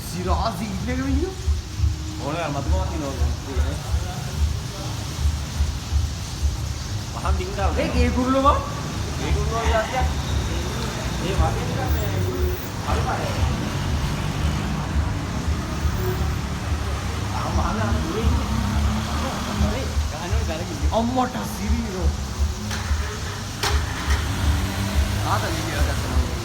සිරාසි ඉන්නක විදිය ඕනේ මතකවත් නෝනේ මහා ඩිංගා ඒ කුරුල්ලෝ ඒ කුරුල්ලෝ යතිය ඒ වගේ නිකන් මේ හරි පාරේ ආමහාන දුරේ හරි ගහනවා බැලගිලි අම්මට සිරීරෝ ආත විදිය ගන්නවා